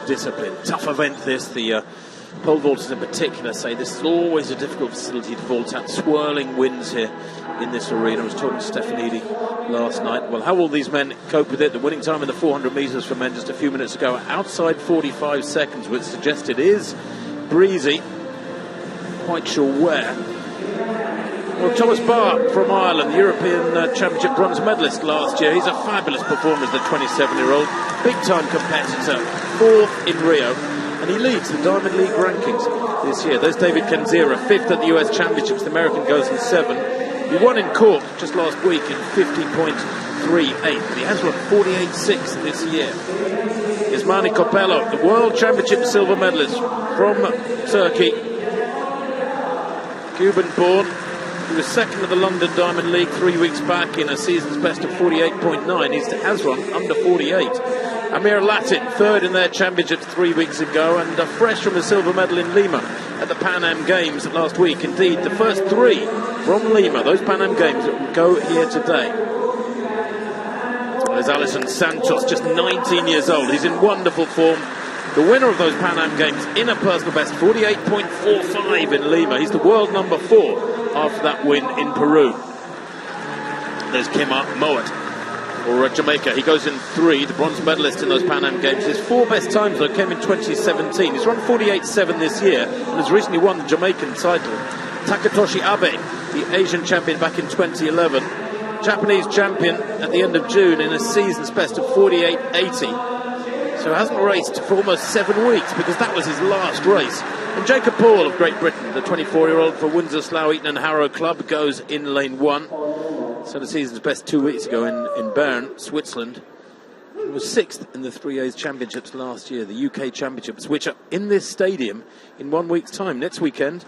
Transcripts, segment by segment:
discipline. Tough event this. The pole vaulters in particular say this is always a difficult facility to vault at. Swirling winds here in this arena. I was talking to Stefanidi last night. Well, how will these men cope with it? The winning time in the 400 metres for men just a few minutes ago, outside 45 seconds, which suggests it is breezy. Quite sure where. Well, Thomas Barr from Ireland, the European Championship bronze medalist last year. He's a fabulous performer as the 27-year-old. Big-time competitor, 4th in Rio. And he leads the Diamind League rankings this year. There's David Kenzira, 5th at the US Championships. The American goes in 7th. He won in Cork just last week in 50.38. But he has run 48.6 this year. Ismani Copello, the World Championship silver medalist from Turkey. Cuban-born. He was 2nd at the London Diamond League 3 weeks back in a season's best of 48.9. He has run under 48. Amir Latin, 3rd in their championships 3 weeks ago, and fresh from a silver medal in Lima at the Pan Am Games last week. Indeed, the first 3 from Lima, those Pan Am Games, that will go here today. There's Alison Santos, just 19 years old. He's in wonderful form. The winner of those Pan Am Games in a personal best, 48.45 in Lima. He's the world number 4 after that win in Peru. There's Kemar Mowat for Jamaica. He goes in 3, the bronze medalist in those Pan Am Games. His 4 best times, though, came in 2017. He's run 48.7 this year and has recently won the Jamaican title. Takatoshi Abe, the Asian champion back in 2011. Japanese champion at the end of June in a season's best of 48.80. So hasn't raced for almost 7 weeks because that was his last race. And Jacob Paul of Great Britain, the 24-year-old for Windsor, Slough, Eton and Harrow Club, goes in lane 1. So the season's best 2 weeks ago in Bern, Switzerland. He was 6th in the 3A's championships last year, the UK championships, which are in this stadium in 1 week's time. Next weekend,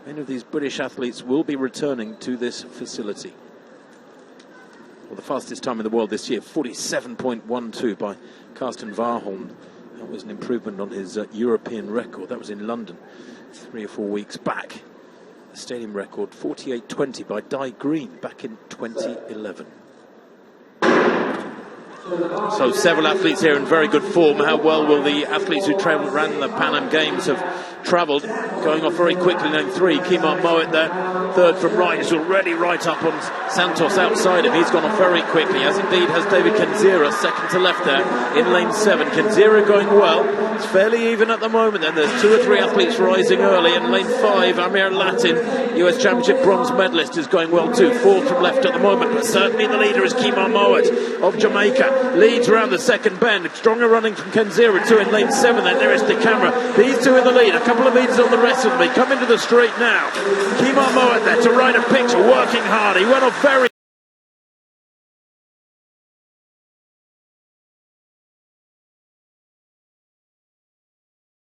many of these British athletes will be returning to this facility. Well, the fastest time in the world this year, 47.12 by Karsten Warholm. That was an improvement on his European record. That was in London 3 or 4 weeks back. The stadium record, 48.20 by Di Green back in 2011. So several athletes here in very good form. How well will the athletes who ran the Pan Am Games have travelled? Going off very quickly, lane 3. Kemar Mowat there, 3rd from right. He's already right up on Santos outside him. He's gone off very quickly, as indeed has David Kenzira, 2nd to left there in lane 7. Kenzira going well. It's fairly even at the moment. Then there's 2 or 3 athletes rising early. In lane 5, Amir Latin, US Championship bronze medalist, is going well too. 4th from left at the moment, but certainly the leader is Kemar Mowat of Jamaica. Leads around the second bend. Stronger running from Kenzira, 2 in lane 7. Then nearest the camera. These 2 in the lead. A couple of metres on the rest of them. He come into the straight now. Kemar Mowat there to write a picture, working hard. He went off very